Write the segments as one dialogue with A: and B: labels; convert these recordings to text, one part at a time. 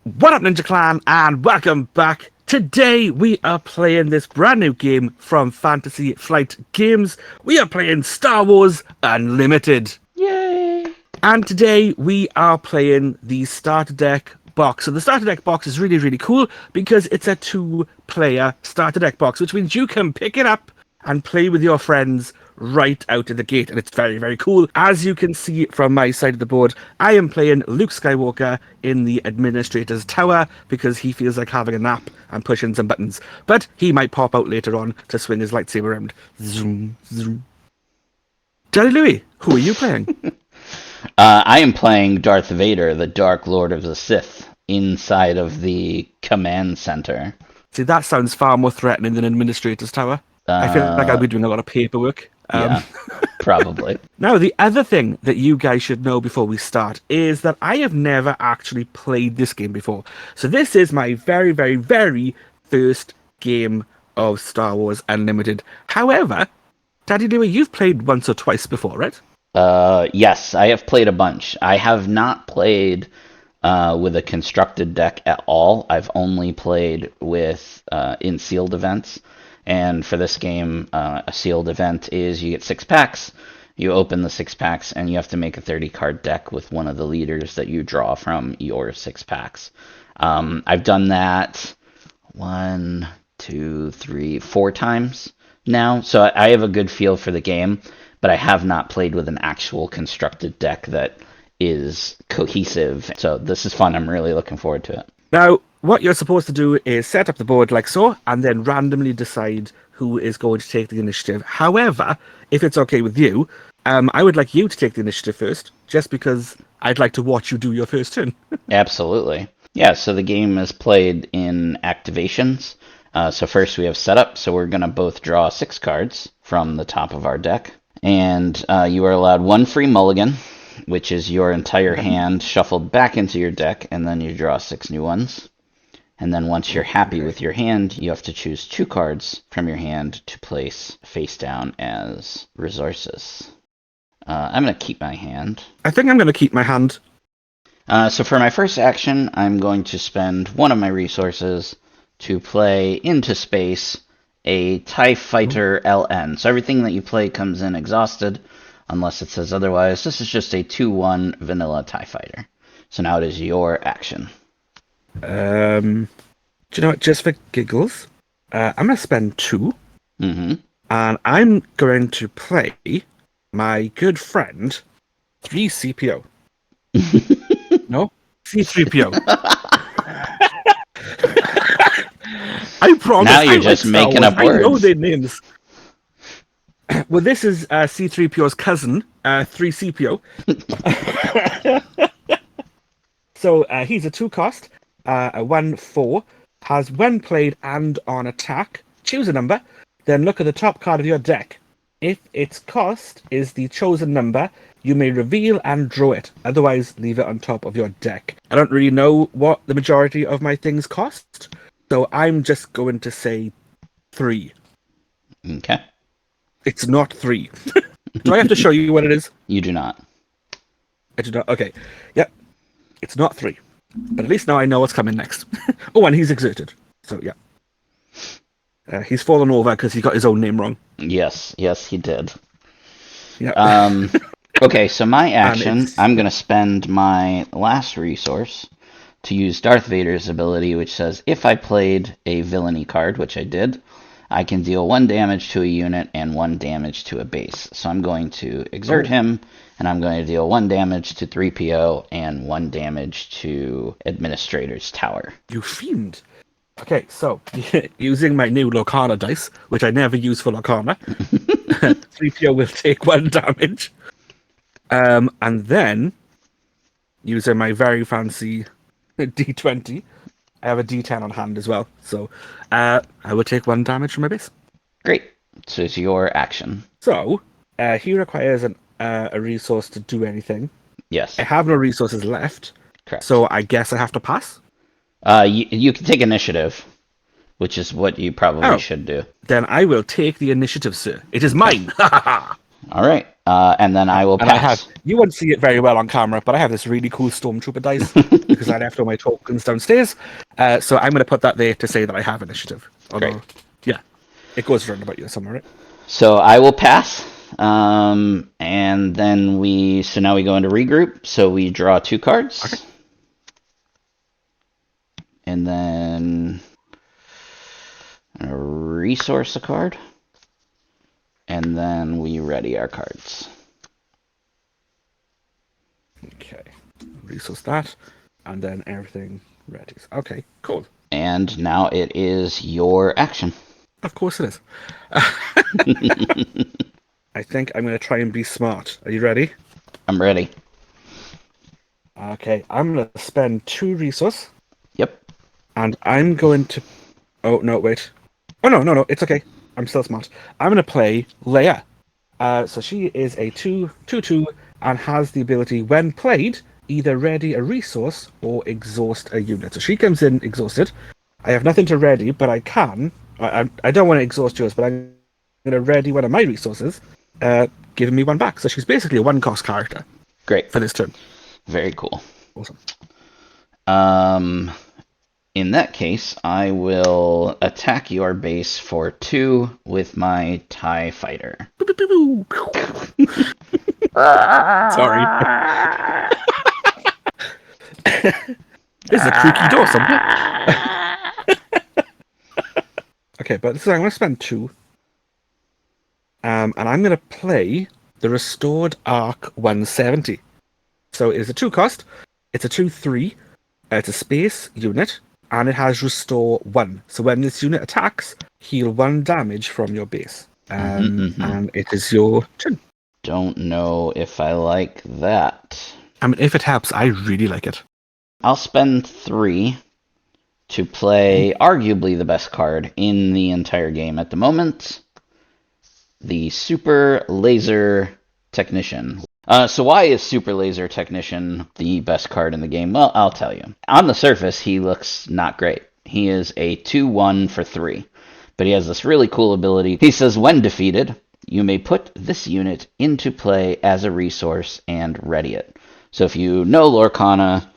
A: What up, Ninja Clan, and welcome back. Today we are playing this brand new game from Fantasy Flight Games. We are playing Star Wars Unlimited.
B: Yay!
A: And today we are playing the starter deck box. So the starter deck box is really, really cool because it's a 2-player starter deck box, which means you can pick it up and play with your friends right out of the gate, and it's very, very cool. As you can see from my side of the board, I am playing Luke Skywalker in the Administrator's Tower because he feels like having a nap and pushing some buttons, but he might pop out later on to swing his lightsaber around. Zoom, zoom. Daddy Louie, who are you playing?
B: I am playing Darth Vader, the Dark Lord of the Sith, inside of the command center.
A: See, that sounds far more threatening than Administrator's Tower. I feel like I'll be doing a lot of paperwork.
B: Yeah, probably.
A: Now, the other thing that you guys should know before we start is that I have never actually played this game before. So this is my very, very, very first game of Star Wars Unlimited. However, Daddy Louie, you've played once or twice before, right?
B: Yes, I have played a bunch. I have not played with a constructed deck at all. I've only played with in sealed events. And for this game, a sealed event is you get 6 packs, you open the 6 packs, and you have to make a 30-card deck with one of the leaders that you draw from your 6 packs. I've done that 1, 2, 3, 4 times now, so I have a good feel for the game, but I have not played with an actual constructed deck that is cohesive. So this is fun. I'm really looking forward to it.
A: Now, what you're supposed to do is set up the board like so, and then randomly decide who is going to take the initiative. However, if it's okay with you, I would like you to take the initiative first, just because I'd like to watch you do your first turn.
B: Absolutely. Yeah, so the game is played in activations. So first we have setup, so we're going to both draw 6 cards from the top of our deck. And you are allowed 1 free mulligan, which is your entire hand shuffled back into your deck, and then you draw 6 new ones. And then once you're happy with your hand, you have to choose 2 cards from your hand to place face down as resources. I'm going to keep my hand.
A: I think I'm going to keep my hand.
B: So for my first action, I'm going to spend 1 of my resources to play into space a TIE Fighter LN. So everything that you play comes in exhausted, unless it says otherwise. This is just a 2-1 vanilla TIE Fighter. So now it is your action.
A: Do you know what? Just for giggles, I'm going to spend 2.
B: Mm-hmm.
A: And I'm going to play my good friend, 3CPO. No? C3PO. I promise.
B: Now you're just making up words.
A: I know their names. Well, this is C3PO's cousin, 3CPO. So he's a 2-cost, a 1/4, has when played and on attack. Choose a number, then look at the top card of your deck. If its cost is the chosen number, you may reveal and draw it. Otherwise, leave it on top of your deck. I don't really know what the majority of my things cost, so I'm just going to say 3.
B: Okay.
A: It's not 3. Do I have to show you what it is?
B: You do not.
A: I do not. Okay. Yep. It's not 3. But at least now I know what's coming next. Oh, and he's exerted. So, yeah. He's fallen over because he got his own name wrong.
B: Yes, he did.
A: Yeah.
B: Okay, so my action, I'm going to spend my last resource to use Darth Vader's ability, which says, if I played a villainy card, which I did, I can deal 1 damage to a unit and 1 damage to a base. So I'm going to exert him, and I'm going to deal 1 damage to 3PO and 1 damage to Administrator's Tower.
A: You fiend. Okay, so using my new Lorcana dice, which I never use for Lorcana, 3PO will take 1 damage. And then, using my very fancy D20, I have a D10 on hand as well. So I will take 1 damage from my base.
B: Great. So it's your action.
A: So he requires a resource to do anything.
B: Yes.
A: I have no resources left.
B: Correct.
A: So I guess I have to pass?
B: You can take initiative, which is what you probably should do.
A: Then I will take the initiative, sir. It is mine.
B: All right. And then I will
A: And I have,
B: pass.
A: you won't see it very well on camera, but I have this really cool Stormtrooper dice because I left all my tokens downstairs. So I'm going to put that there to say that I have initiative.
B: Great.
A: Although, yeah, it goes around about you somewhere, right?
B: So I will pass. And then so now we go into regroup. So we draw 2 cards.
A: Okay.
B: And then resource a card. And then we ready our cards.
A: Okay. Resource that. And then everything ready. Okay, cool.
B: And now it is your action.
A: Of course it is. I think I'm going to try and be smart. Are you ready?
B: I'm ready.
A: Okay, I'm going to spend 2 resource.
B: Yep.
A: And I'm going to... Oh, no, wait. Oh, no, it's okay. I'm still smart. I'm going to play Leia. So she is a 2/2 and has the ability, when played, either ready a resource or exhaust a unit. So she comes in exhausted. I have nothing to ready, but I can. I don't want to exhaust yours, but I'm going to ready one of my resources, giving me 1 back. So she's basically a 1-cost character.
B: Great.
A: For this turn.
B: Very cool.
A: Awesome.
B: In that case, I will attack your base for 2 with my TIE fighter.
A: Sorry. There's a creaky door somewhere. Okay, but I'm going to spend 2. And I'm going to play the Restored Arc 170. So it's a 2-cost. It's a 2/3. It's a space unit. And it has Restore 1. So when this unit attacks, heal 1 damage from your base. And it is your turn.
B: Don't know if I like that.
A: I mean, if it helps, I really like it.
B: I'll spend 3 to play arguably the best card in the entire game at the moment. The Super Laser Technician. So why is Super Laser Technician the best card in the game? Well, I'll tell you. On the surface, he looks not great. He is a 2/1 for 3. But he has this really cool ability. He says, when defeated, you may put this unit into play as a resource and ready it. So if you know Lorcana,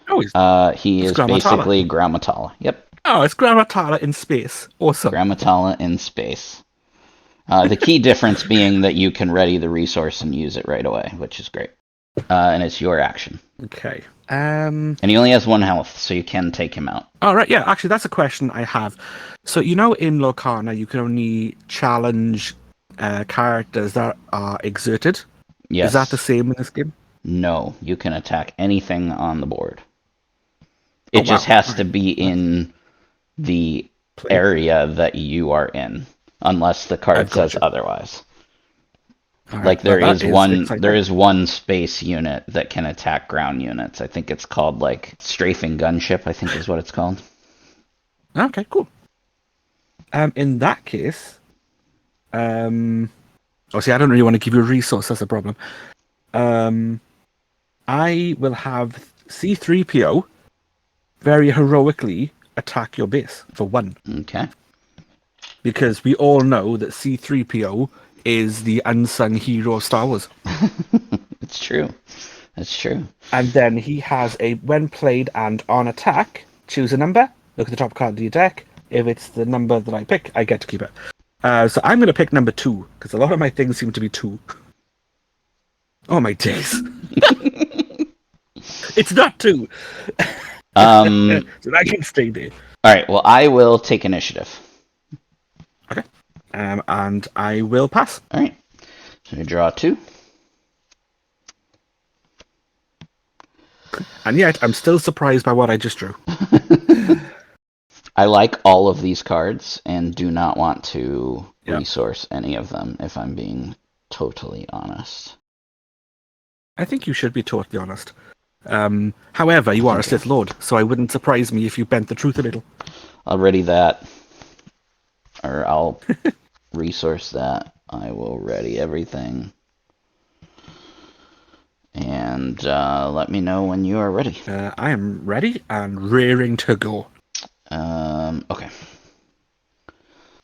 B: he is basically Grammatala. Yep.
A: Oh, it's Grammatala in space. Awesome.
B: Grammatala in space. The key difference being that you can ready the resource and use it right away, which is great. And it's your action.
A: Okay.
B: And he only has 1 health, so you can take him out.
A: All right, yeah, actually, that's a question I have. So, in Lorcana, you can only challenge characters that are exerted.
B: Yes.
A: Is that the same in this game?
B: No, you can attack anything on the board. It just has to be in the area that you are in. Unless the card says otherwise. Right, like there is one space unit that can attack ground units. I think it's called like strafing gunship, I think is what it's called.
A: Okay, cool. In that case, I don't really want to give you a resource, that's a problem. I will have C3PO very heroically attack your base for 1.
B: Okay.
A: Because we all know that C3PO is the unsung hero of Star Wars.
B: It's true. That's true.
A: And then he has a, when played and on attack, choose a number, look at the top card of your deck. If it's the number that I pick, I get to keep it. So I'm going to pick number 2, because a lot of my things seem to be 2. Oh my days. It's not 2. So that can stay there.
B: Alright, well I will take initiative.
A: Okay. And I will pass.
B: Alright. So you draw 2.
A: And yet, I'm still surprised by what I just drew.
B: I like all of these cards and do not want to resource any of them, if I'm being totally honest.
A: I think you should be totally honest. However, you are a Sith Lord, so I wouldn't surprise me if you bent the truth a little.
B: I'll ready that. Or I'll resource that. I will ready everything. And let me know when you are ready.
A: I am ready and raring to go.
B: Okay.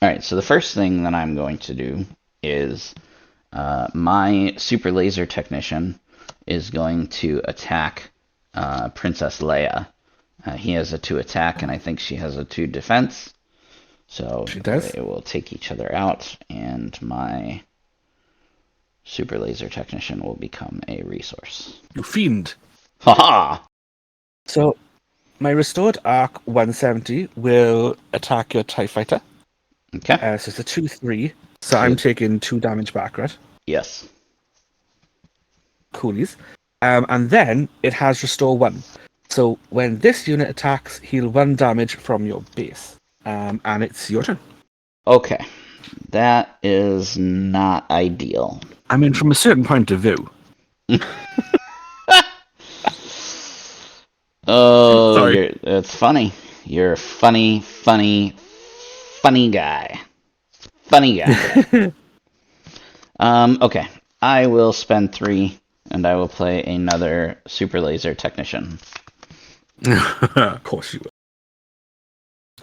B: Alright, so the first thing that I'm going to do is My super laser technician is going to attack Princess Leia. He has a 2 attack, and I think she has a 2 defense. So
A: She does.
B: they will take each other out, and my super laser technician will become a resource.
A: You fiend.
B: Haha!
A: So, my restored arc 170 will attack your TIE fighter.
B: Okay.
A: So it's a 2-3. So I'm taking 2 damage back, right?
B: Yes.
A: Coolies. And then it has restore 1. So when this unit attacks, heal 1 damage from your base. And it's your turn.
B: Okay. That is not ideal.
A: I mean, from a certain point of view.
B: Oh,
A: Sorry.
B: it's funny. You're a funny guy. Funny guy. Okay. I will spend 3, and I will play another super laser technician.
A: Of course you will.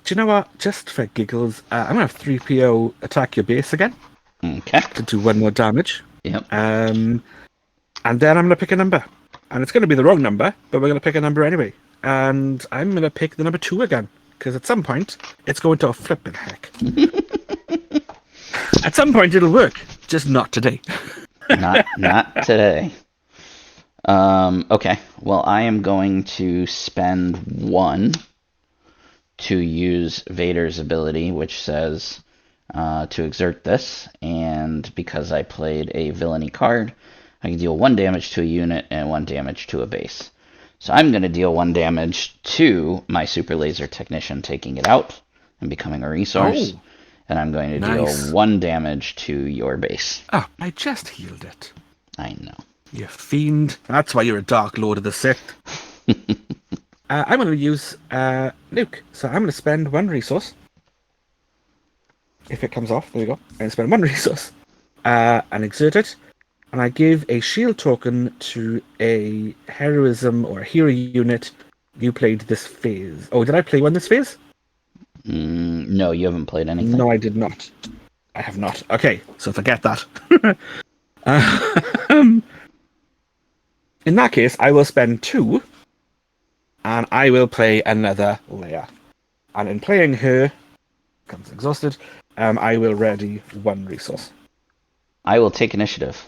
A: Do you know what? Just for giggles, I'm going to have 3PO attack your base again.
B: Okay.
A: To do 1 more damage.
B: Yep.
A: And then I'm going to pick a number. And it's going to be the wrong number, but we're going to pick a number anyway. And I'm going to pick the number 2 again. Because at some point, it's going to flip in heck. At some point, it'll work. Just not today.
B: Not today. Okay. Well, I am going to spend 1 to use Vader's ability, which says to exert this. And because I played a villainy card, I can deal 1 damage to a unit and 1 damage to a base. So I'm going to deal 1 damage to my super laser technician, taking it out and becoming a resource.
A: Oh,
B: and I'm going to
A: nice.
B: deal 1 damage to your base.
A: Oh, I just healed it.
B: I know.
A: You fiend. That's why you're a Dark Lord of the Sith. I'm going to use Luke. So I'm going to spend 1 resource. If it comes off, there we go. I'm going to spend 1 resource. And exert it. And I give a shield token to a heroism or a hero unit you played this phase. Oh, did I play 1 this phase?
B: No, you haven't played anything.
A: No, I did not. I have not. Okay, so forget that. In that case, I will spend 2, and I will play another Leia. And in playing her, comes exhausted, I will ready 1 resource.
B: I will take initiative.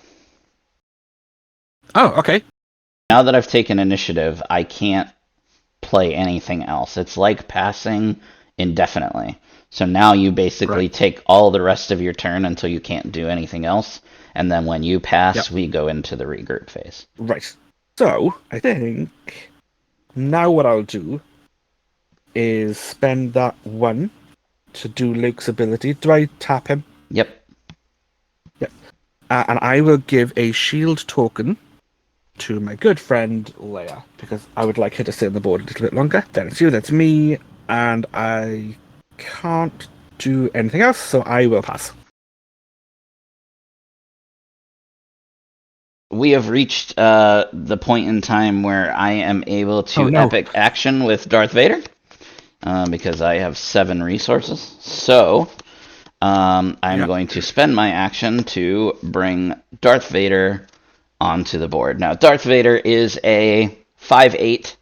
A: Oh, okay.
B: Now that I've taken initiative, I can't play anything else. It's like passing indefinitely. So now you basically take all the rest of your turn until you can't do anything else. And then when you pass, we go into the regroup phase.
A: Right. So, I think now what I'll do is spend that 1 to do Luke's ability. Do I tap him?
B: Yep.
A: Yep. And I will give a shield token to my good friend Leia, because I would like her to stay on the board a little bit longer. Then it's you, that's me, and I can't do anything else, so I will pass.
B: We have reached the point in time where I am able to epic action with Darth Vader, because I have 7 resources. So I'm going to spend my action to bring Darth Vader onto the board. Now, Darth Vader is a 5/8,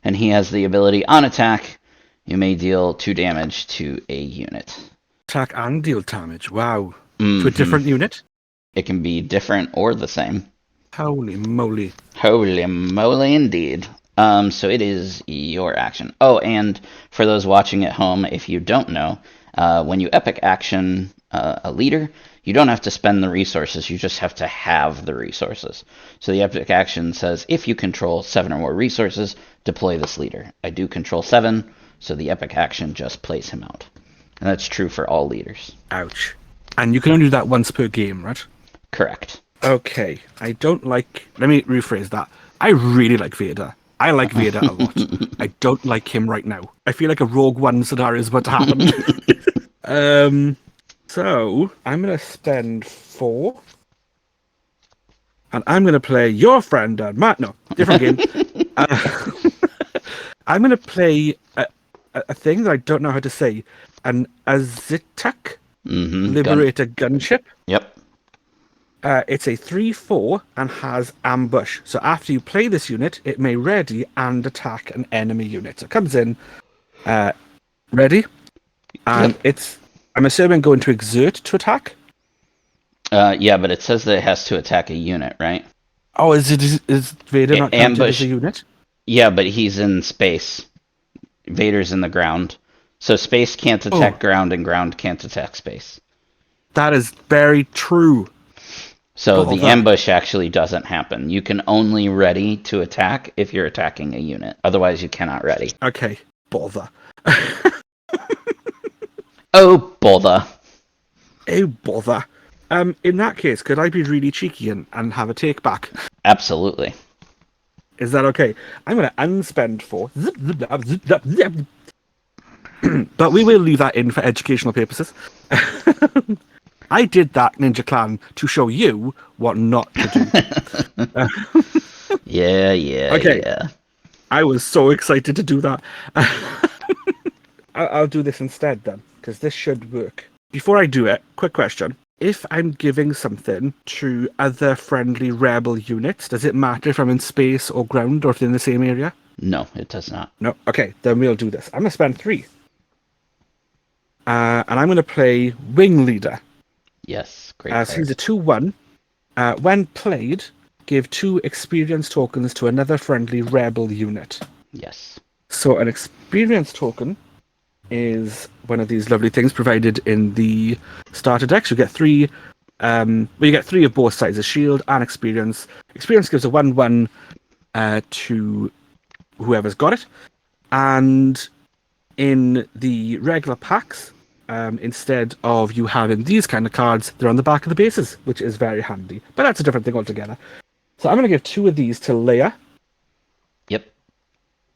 B: and he has the ability on attack. You may deal 2 damage to a unit.
A: Attack and deal damage. Wow. To a different unit?
B: It can be different or the same.
A: Holy moly.
B: Holy moly indeed. So it is your action. Oh, and for those watching at home, if you don't know, when you epic action a leader, you don't have to spend the resources, you just have to have the resources. So the epic action says, if you control 7 or more resources, deploy this leader. I do control 7, so the epic action just plays him out. And that's true for all leaders.
A: Ouch. And you can only do that once per game, right?
B: Correct.
A: Okay. I don't like... Let me rephrase that. I really like Vader. I like Vader a lot. I don't like him right now. I feel like a Rogue One scenario is about to happen. So, I'm going to spend 4. And I'm going to play your friend, Matt. No, different game. I'm going to play a thing that I don't know how to say. An Azitak Liberator Gunship.
B: Yep.
A: It's a 3/4 and has ambush. So after you play this unit, it may ready and attack an enemy unit. So it comes in ready, and
B: Yep.
A: it's, I'm assuming, going to exert to attack.
B: Yeah, but it says that it has to attack a unit, right?
A: Oh, is Vader not counted as
B: Ambush.
A: a unit?
B: Yeah, but he's in space. Vader's in the ground. So space can't attack
A: Oh,
B: ground, and ground can't attack space.
A: that is very true.
B: So the
A: Bother.
B: ambush actually doesn't happen. You can only ready to attack if you're attacking a unit. Otherwise, you cannot ready.
A: Okay, bother.
B: Oh, bother.
A: Oh, bother. In that case, could I be really cheeky and have a take back?
B: Absolutely.
A: Is that okay? I'm going to unspend 4. But we will leave that in for educational purposes. I did that, Ninja Clan, to show you what not to do.
B: Yeah,
A: Okay.
B: yeah.
A: I was so excited to do that. I'll do this instead then, because this should work. Before I do it, quick question. If I'm giving something to other friendly rebel units, does it matter if I'm in space or ground or if they're in the same area?
B: No, it does not.
A: No? Okay, then we'll do this. I'm going to spend 3. And I'm going to play Wing Leader.
B: Yes, great
A: So
B: card.
A: he's a 2/1. When played, give 2 experience tokens to another friendly rebel unit.
B: Yes.
A: So an experience token is one of these lovely things provided in the starter decks. You get 3. You get 3 of both sides: a shield and experience. Experience gives a 1/1 to whoever's got it, and in the regular packs, instead of you having these kind of cards, they're on the back of the bases, which is very handy. But that's a different thing altogether. So I'm going to give 2 of these to Leia,
B: Yep.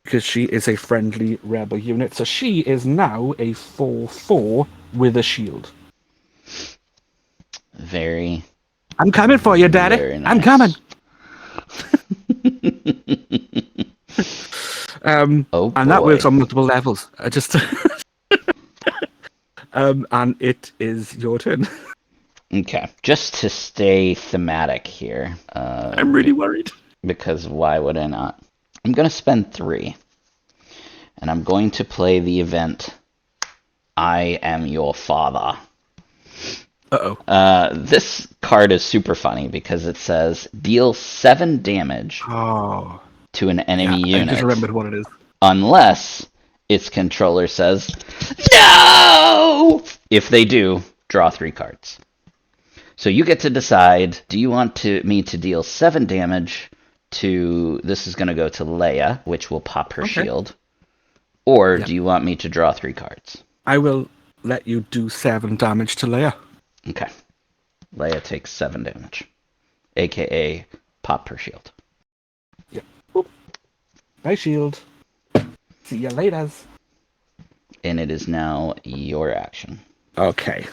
A: because she is a friendly rebel unit. So she is now a 4/4 with a shield.
B: Very,
A: I'm coming for you, Daddy.
B: very nice.
A: I'm coming.
B: Oh,
A: And that
B: boy.
A: works on multiple levels. And it is your turn.
B: Okay. Just to stay thematic here,
A: I'm really worried.
B: because why would I not? I'm going to spend 3, and I'm going to play the event I Am Your Father.
A: Uh-oh.
B: This card is super funny because it says deal 7 damage
A: Oh.
B: to an enemy
A: Yeah, I
B: unit
A: just remembered what it is.
B: unless its controller says no. If they do, draw 3 cards. So you get to decide, do you want me to deal 7 damage to, this is going to go to Leia, which will pop her shield, or
A: Yeah.
B: do you want me to draw 3 cards?
A: I will let you do 7 damage to Leia.
B: Okay. Leia takes 7 damage, aka pop her shield.
A: Yep. Oop. My shield. See ya later.
B: And it is now your action.
A: Okay.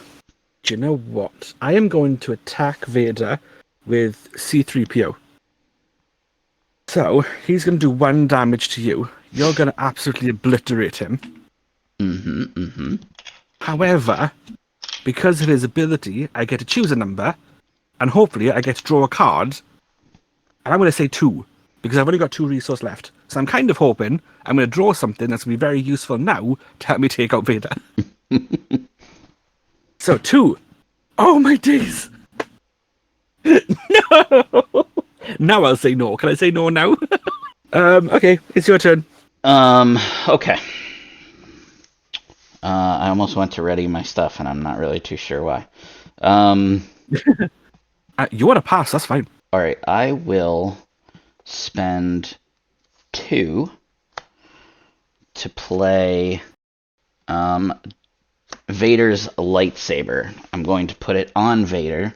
A: Do you know what? I am going to attack Vader with C-3PO. So, he's going to do 1 damage to you. You're going to absolutely obliterate him. However, because of his ability, I get to choose a number, and hopefully I get to draw a card. And I'm going to say 2, because I've only got 2 resources left. So I'm kind of hoping I'm going to draw something that's going to be very useful now to help me take out Vader. So 2. Oh my days! No! Now I'll say no. Can I say no now? Okay, it's your turn.
B: Okay. I almost went to ready my stuff, and I'm not really too sure why.
A: You want to pass, that's fine.
B: Alright, I will spend 2 to play Vader's lightsaber. I'm going to put it on Vader.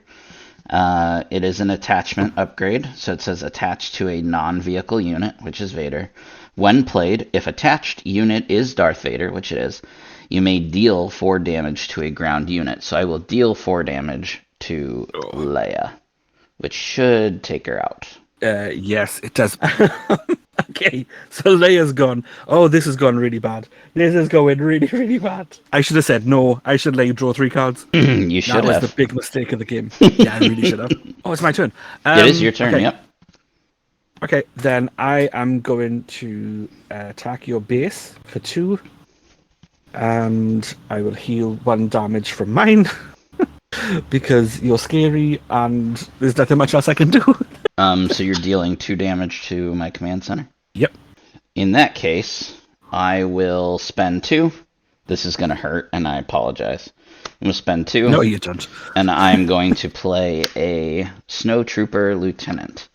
B: It is an attachment upgrade, so it says attached to a non-vehicle unit, which is Vader. When played, if attached unit is Darth Vader, which it is, you may deal 4 damage to a ground unit. So I will deal 4 damage to Leia, which should take her out.
A: Yes, it does. Okay, so Leia's gone. Oh, this has gone really bad. This is going really, really bad. I should have said no. I should let you draw 3 cards.
B: You should
A: That was
B: have.
A: the big mistake of the game. Yeah, I really should have. Oh, it's my turn.
B: It is your turn,
A: okay.
B: yep.
A: Okay, then I am going to attack your base for 2. And I will heal 1 damage from mine. Because you're scary and there's nothing much else I can do.
B: So you're dealing 2 damage to my command center?
A: Yep.
B: In that case, I will spend 2. This is going to hurt, and I apologize. I'm going to spend 2.
A: No, you don't.
B: And I'm going to play a Snow Trooper Lieutenant.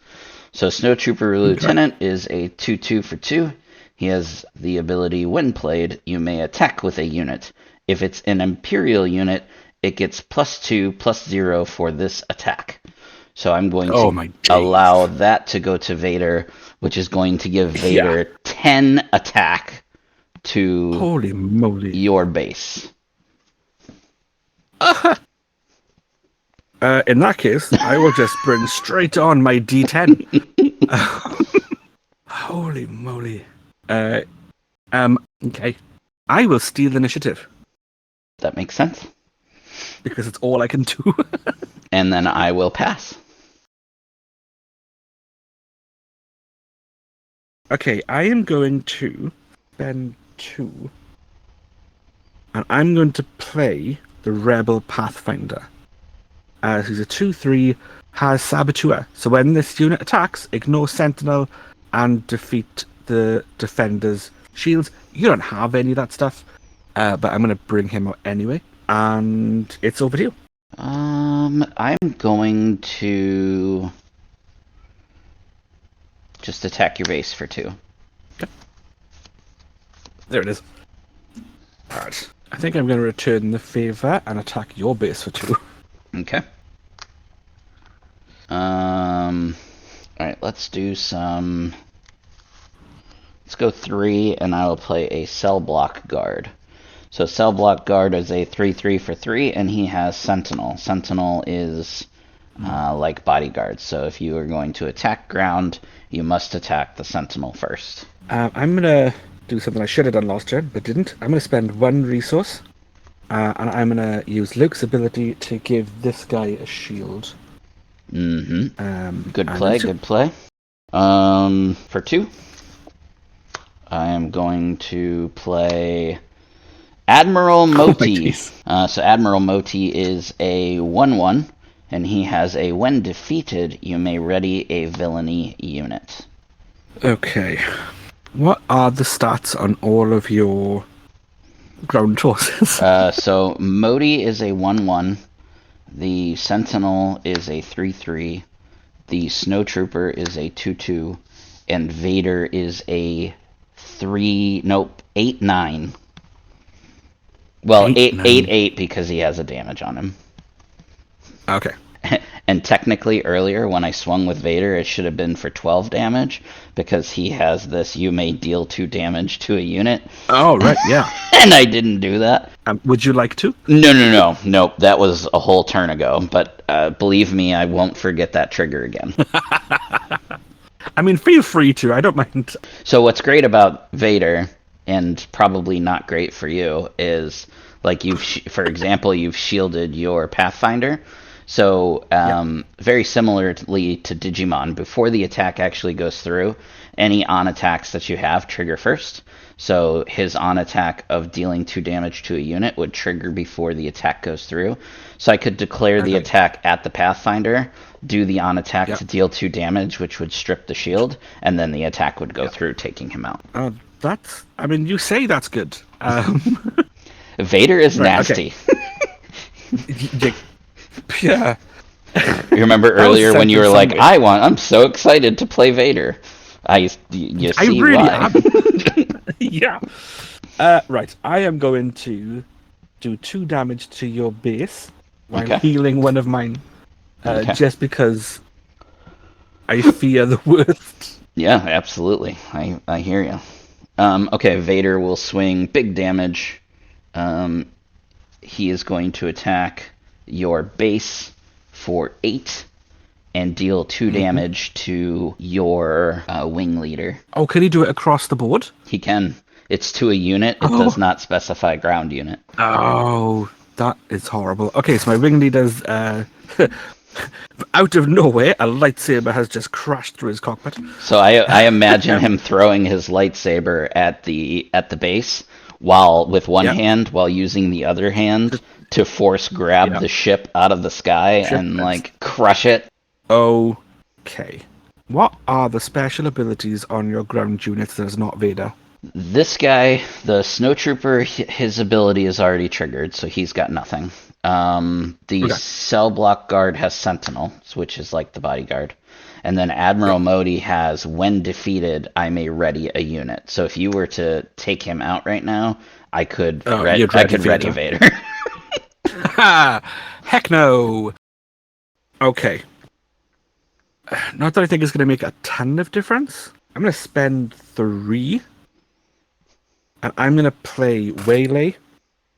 B: So Snow Trooper Lieutenant is a 2/2 for 2. He has the ability, when played, you may attack with a unit. If it's an Imperial unit, it gets +2/+0 for this attack. So I'm going to allow that to go to Vader, which is going to give Vader 10 attack to
A: Holy moly.
B: your base.
A: In that case, I will just bring straight on my D10. Holy moly. Okay. I will steal initiative.
B: That makes sense.
A: Because it's all I can do.
B: And then I will pass.
A: Okay, I am going to spend 2. And I'm going to play the Rebel Pathfinder. Who's a 2/3, has Saboteur. So when this unit attacks, ignore Sentinel and defeat the defender's shields. You don't have any of that stuff, but I'm going to bring him out anyway. And it's over to you.
B: I'm going to just attack your base for 2.
A: Okay. There it is. Alright. I think I'm going to return the favor and attack your base for 2.
B: Okay. Alright, let's do some... Let's go 3, and I will play a Cell Block Guard. So Cell Block Guard is a 3/3 for 3, and he has Sentinel. Sentinel is like Bodyguard, so if you are going to attack ground, you must attack the Sentinel first.
A: I'm going to do something I should have done last turn, but didn't. I'm going to spend 1 resource, and I'm going to use Luke's ability to give this guy a shield.
B: Mm-hmm. Good play, good play. For 2, I am going to play Admiral Moti. So Admiral Moti is a 1/1, and he has a when defeated, you may ready a villainy unit.
A: Okay. What are the stats on all of your ground forces?
B: So Moti is a 1/1, the Sentinel is a 3/3, the Snow Trooper is a 2/2, and Vader is a 8/9. Well, 8/8 because he has a damage on him.
A: Okay.
B: And technically, earlier when I swung with Vader, it should have been for 12 damage because he has this: you may deal 2 damage to a unit.
A: Oh, right, yeah.
B: And I didn't do that.
A: Would you like to?
B: No. That was a whole turn ago. But believe me, I won't forget that trigger again.
A: I mean, feel free to. I don't mind.
B: So what's great about Vader, and probably not great for you, is like for example, you've shielded your Pathfinder. So very similarly to Digimon, before the attack actually goes through, any on attacks that you have trigger first. So his on attack of dealing 2 damage to a unit would trigger before the attack goes through. So I could declare the attack at the Pathfinder, do the on attack to deal 2 damage, which would strip the shield, and then the attack would go through, taking him out.
A: I mean, you say that's good.
B: Vader is nasty.
A: Okay. Yeah.
B: You remember earlier when you were like, I'm so excited to play Vader. You see
A: I really
B: why.
A: am. Yeah. Right. I am going to do 2 damage to your base while healing one of mine. Just because I fear the worst.
B: Yeah, absolutely. I hear you. Okay, Vader will swing big damage. He is going to attack your base for 8 and deal 2 damage to your wing leader.
A: Oh, can he do it across the board?
B: He can. It's to a unit. It does not specify ground unit.
A: Oh, that is horrible. Okay, so my wing leader's Out of nowhere, a lightsaber has just crashed through his cockpit.
B: So I imagine him throwing his lightsaber at the base while with one
A: Yep.
B: hand while using the other hand to force grab
A: Yep.
B: the ship out of the sky and like crush it.
A: Okay. What are the special abilities on your ground units that is not Vader?
B: This guy, the snowtrooper, his ability is already triggered, so he's got nothing. The
A: Okay.
B: cell block guard has Sentinel, which is like the bodyguard. And then Admiral Modi has, when defeated, I may ready a unit. So if you were to take him out right now, I could
A: you'd ready
B: ready
A: Vader.
B: Vader.
A: Ha! Heck no! Okay. Not that I think it's going to make a ton of difference. I'm going to spend 3. And I'm going to play Waylay.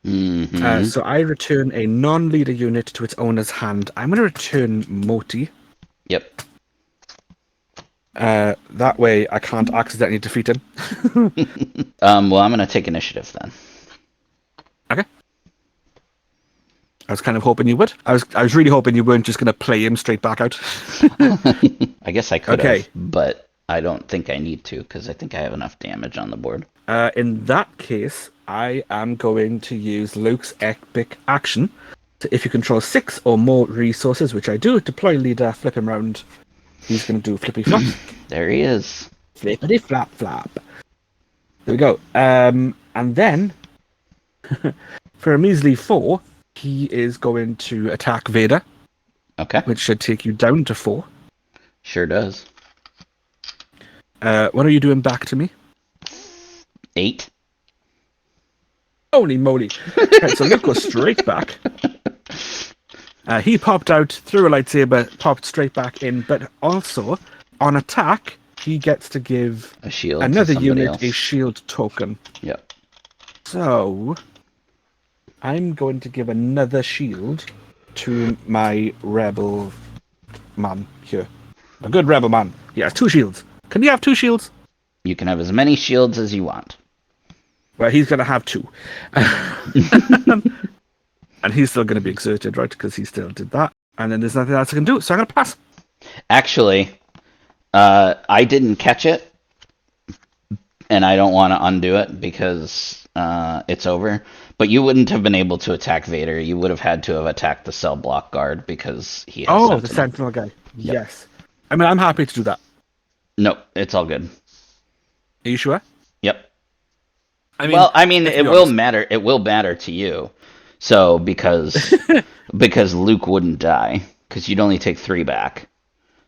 A: So I return a non-leader unit to its owner's hand. I'm going to return Moti.
B: Yep.
A: That way I can't accidentally defeat him.
B: Well, I'm going to take initiative then.
A: Okay. I was kind of hoping you would. I was really hoping you weren't just going to play him straight back out.
B: I guess I could have, but I don't think I need to because I think I have enough damage on the board.
A: In that case, I am going to use Luke's epic action. So if you control 6 or more resources, which I do, deploy leader, flip him round. He's going to do flippy flop.
B: There he is.
A: Flippity flap flap. There we go. And then, for a measly 4, he is going to attack Vader.
B: Okay.
A: Which should take you down to 4.
B: Sure does.
A: What are you doing back to me?
B: 8.
A: Holy moly. Right, so Luke goes straight back. He popped out, threw a lightsaber, popped straight back in, but also, on attack, he gets to give
B: a shield
A: another
B: to
A: unit
B: else.
A: a shield token.
B: Yep.
A: So, I'm going to give another shield to my rebel man here. A good rebel man. He has 2 shields. Can he have 2 shields?
B: You can have as many shields as you want.
A: Well, he's going to have 2. And he's still going to be exerted, right? Because he still did that. And then there's nothing else I can do, so I'm going to pass.
B: Actually, I didn't catch it, and I don't want to undo it because it's over. But you wouldn't have been able to attack Vader. You would have had to have attacked the cell block guard because he has Sentinel.
A: The Sentinel guy.
B: Yep.
A: Yes. I mean, I'm happy to do that.
B: No, it's all good.
A: Are you sure?
B: Yep.
A: I mean,
B: it will matter. It will matter to you. So because Luke wouldn't die, because you'd only take 3 back.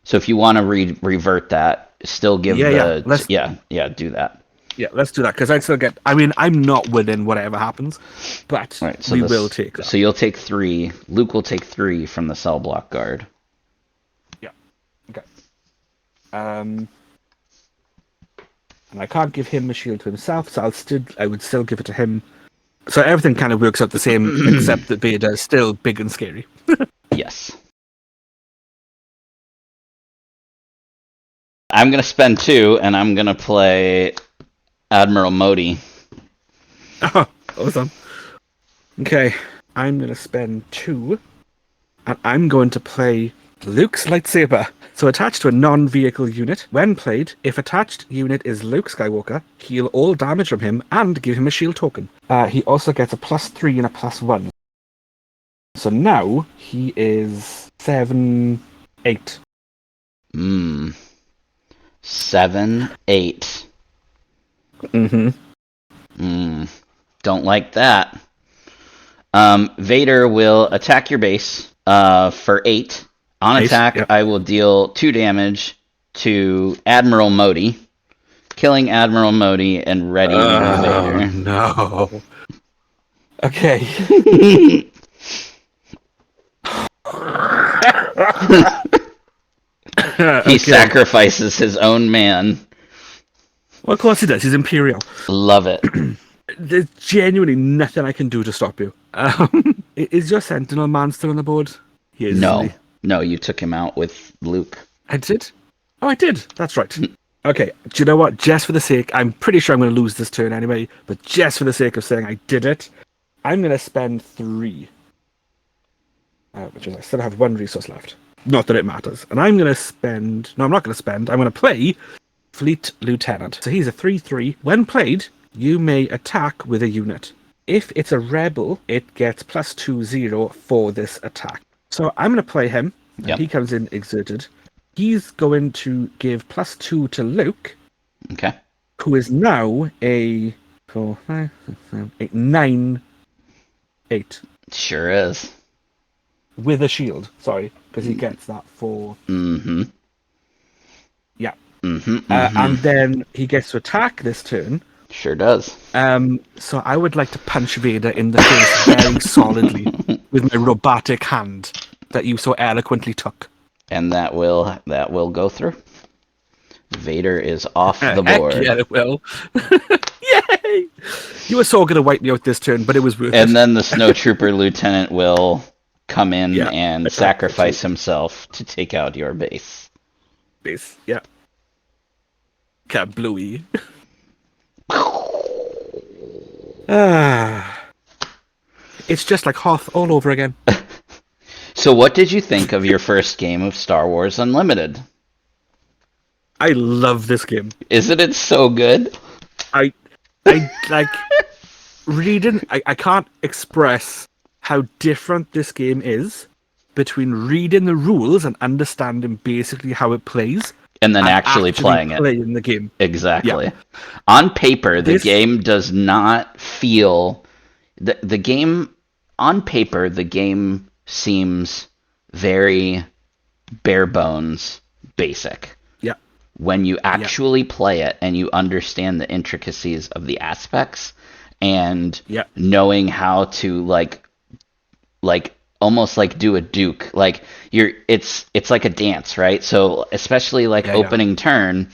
B: So if you want to revert that, still give do that.
A: Yeah, let's do that because I'd still get. I mean, I'm not winning whatever happens, but
B: right, so
A: we will take that.
B: So you'll take 3. Luke will take 3 from the cell block guard.
A: Yeah. Okay. And I can't give him a shield to himself, so I would still give it to him. So everything kind of works out the same, except that Vader is still big and scary.
B: Yes. I'm going to spend 2, and I'm going to play Admiral Modi.
A: Oh, awesome. Okay, I'm going to spend 2, and I'm going to play Luke's lightsaber. So attached to a non-vehicle unit, when played, if attached unit is Luke Skywalker, heal all damage from him and give him a shield token. He also gets a +3 and a +1. So now he is 7, 8.
B: 7, 8. Don't like that. Vader will attack your base for 8. On attack, yep. I will deal 2 damage to Admiral Modi, killing Admiral Modi and readying Vader.
A: No. Okay.
B: He sacrifices his own man.
A: Well, of course he does. He's Imperial.
B: Love it.
A: There's genuinely nothing I can do to stop you. Is your Sentinel man still on the board? He is.
B: No. No, you took him out with Luke.
A: I did? Oh, I did. That's right. Okay, do you know what? Just for the sake, I'm pretty sure I'm going to lose this turn anyway, but just for the sake of saying I did it, I'm going to spend 3. Which is, I still have 1 resource left. Not that it matters. And I'm going to spend... No, I'm not going to spend. I'm going to play Fleet Lieutenant. So he's a 3/3. When played, you may attack with a unit. If it's a rebel, it gets +2/0 for this attack. So I'm going to play him.
B: Yep.
A: He comes in exerted. He's going to give +2 to Luke.
B: Okay.
A: Who is now a 4, 5, 6, 7, 8, 9, 8.
B: Sure is.
A: With a shield, sorry, because he gets that for...
B: Mm-hmm.
A: Yeah.
B: Mm-hmm.
A: And then he gets to attack this turn.
B: Sure does.
A: So I would like to punch Vader in the face very solidly with my robotic hand that you so eloquently took.
B: And that will go through. Vader is off the board.
A: Heck yeah, it will. Yay! You were so going to wipe me out this turn, but it was worth it.
B: And then the snowtrooper lieutenant will come in and
A: attack
B: sacrifice himself to take out your base.
A: Base, yeah. Kablooey. It's just like Hoth all over again.
B: So what did you think of your first game of Star Wars Unlimited?
A: I love this game.
B: Isn't it so good?
A: I like reading. I can't express how different this game is between reading the rules and understanding basically how it plays,
B: and then actually playing
A: the game.
B: Exactly.
A: Yeah.
B: On paper, the game does not feel... The game... On paper, the game seems very bare bones basic.
A: Yeah.
B: When you actually play it and you understand the intricacies of the aspects and knowing how to like almost like do a Duke, like it's like a dance, right? So especially like opening turn,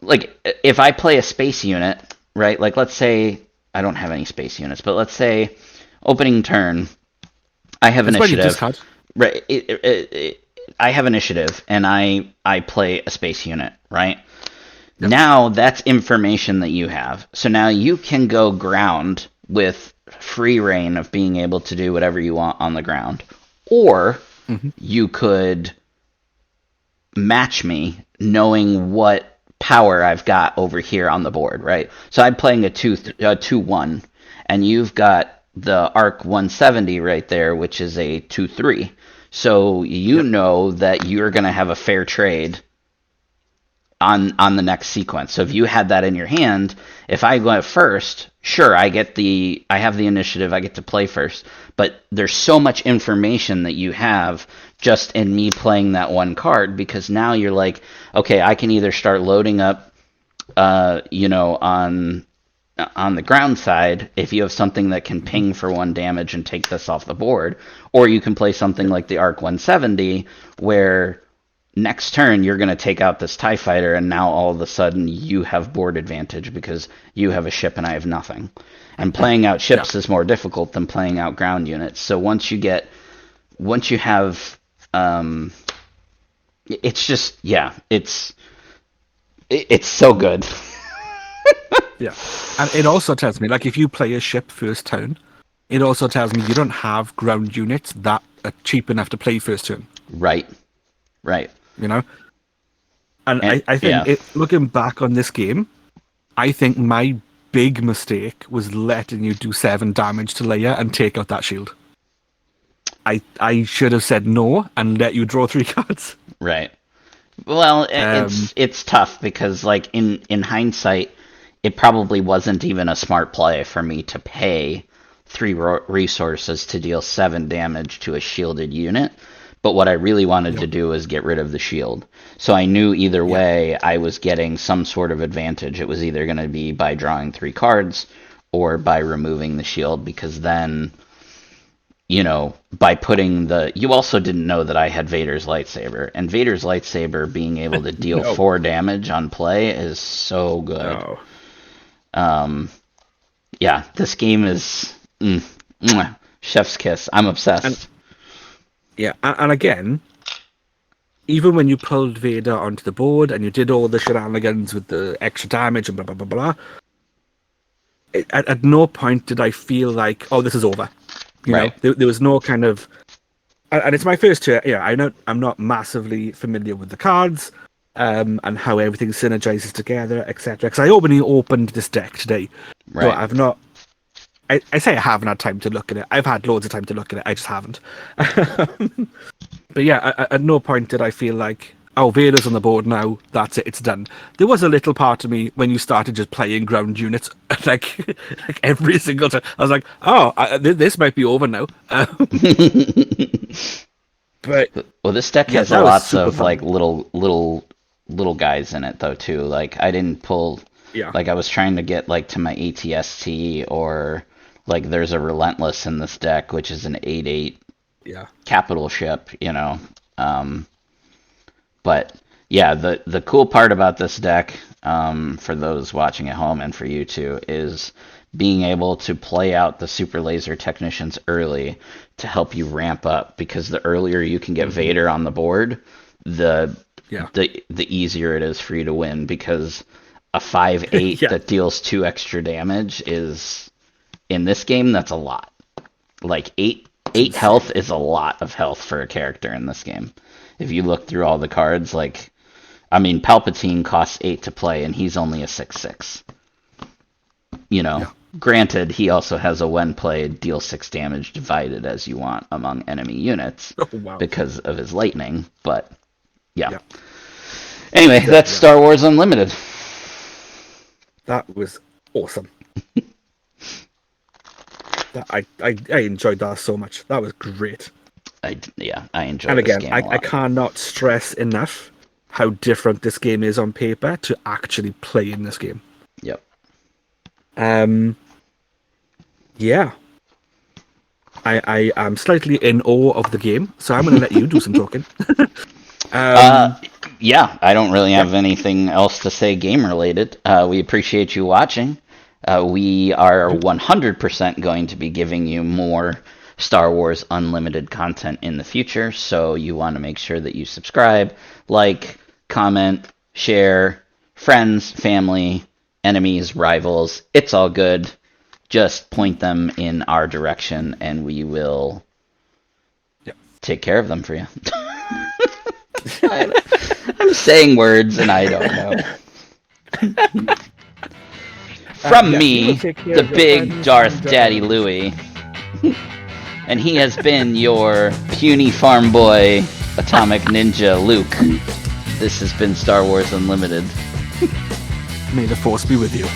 B: like if I play a space unit, right? Like let's say I don't have any space units, but let's say opening turn, I have initiative. Right. I have initiative and I play a space unit, right? Yep. Now that's information that you have. So now you can go ground with free reign of being able to do whatever you want on the ground. Or you could match me knowing what power I've got over here on the board, right? So I'm playing a 2/1 and you've got the Arc 170 right there, which is a 2/3. So you know that you're going to have a fair trade on the next sequence. So if you had that in your hand, if I go first, sure, I have the initiative, I get to play first. But there's so much information that you have just in me playing that one card, because now you're like, okay, I can either start loading up, on the ground side, if you have something that can ping for 1 damage and take this off the board, or you can play something like the Arc 170, where next turn you're going to take out this TIE fighter, and now all of a sudden you have board advantage because you have a ship and I have nothing. And playing out ships is more difficult than playing out ground units. So once you have, it's just, it's so good.
A: Yeah, and it also tells me, like, if you play a ship first turn, it also tells me you don't have ground units that are cheap enough to play first turn.
B: Right.
A: You know? And I think, looking back on this game, I think my big mistake was letting you do 7 damage to Leia and take out that shield. I should have said no and let you draw 3 cards.
B: Right. Well, it's tough because, like, in hindsight, it probably wasn't even a smart play for me to pay 3 resources to deal 7 damage to a shielded unit. But what I really wanted to do was get rid of the shield. So I knew either way I was getting some sort of advantage. It was either going to be by drawing 3 cards or by removing the shield, because then, by putting you also didn't know that I had Vader's lightsaber. And Vader's lightsaber being able to deal 4 damage on play is so good. This game is chef's kiss. I'm obsessed.
A: And again, even when you pulled Vader onto the board and you did all the shenanigans with the extra damage and blah, blah, blah, blah, at no point did I feel like, oh, this is over. You know, there was no kind of and it's my first tour. Yeah, I'm not massively familiar with the cards, and how everything synergizes together, etc. Because I only opened this deck today, so
B: Right.
A: I've not. I say I haven't had time to look at it. I've had loads of time to look at it. I just haven't. But yeah, at no point did I feel like, oh, Vader's on the board now. That's it. It's done. There was a little part of me when you started just playing ground units, like every single time. I was like, oh, this might be over now. But
B: Well, this deck
A: yeah,
B: has
A: that was
B: lots
A: super
B: of
A: fun.
B: like little guys in it though too. Like I didn't pull
A: Yeah,
B: like I was trying to get like to my ATST or like there's a Relentless in this deck which is an 8/8
A: yeah,
B: capital ship, you know. Um, but yeah, the cool part about this deck, for those watching at home and for you too, is being able to play out the super laser technicians early to help you ramp up because the earlier you can get
A: hmm
B: Vader on the board, the
A: yeah,
B: the easier it is for you to win because a 5/8
A: yeah.
B: that deals 2 extra damage is in this game that's a lot. Like
A: It's
B: eight
A: insane.
B: health is a lot of health for a character in this game. If you look through all the cards, like I mean, Palpatine costs 8 to play, and he's only a 6/6. You know,
A: Yeah.
B: granted, he also has a when played deal 6 damage divided as you want among enemy units
A: Oh wow.
B: because of his lightning. But yeah.
A: Yeah.
B: Anyway, that's
A: Yeah.
B: Star Wars Unlimited.
A: That was awesome. I enjoyed that so much. That was great.
B: I enjoy
A: And
B: this
A: again,
B: game
A: I,
B: a
A: I
B: lot.
A: cannot stress enough how different this game is on paper to actually play in this game.
B: Yep.
A: Um, yeah, I am slightly in awe of the game, so I'm going to let you do some talking.
B: Uh,
A: Um,
B: yeah, I don't really
A: yeah,
B: have anything else to say game related. We appreciate you watching. We are
A: mhm.
B: 100% going to be giving you more Star Wars Unlimited content in the future, so you want to make sure that you subscribe, like, comment, share, friends, family, enemies, rivals. It's all good. Just point them in our direction, and we will
A: Yeah.
B: take care of them for you. I'm saying words and I don't know. From
A: Yeah, we will
B: me,
A: take care
B: the
A: of your
B: big
A: friends
B: Darth
A: and
B: Daddy
A: enemies.
B: Louie, and he has been your puny farm boy, atomic ninja Luke. This has been Star Wars Unlimited.
A: May the force be with you.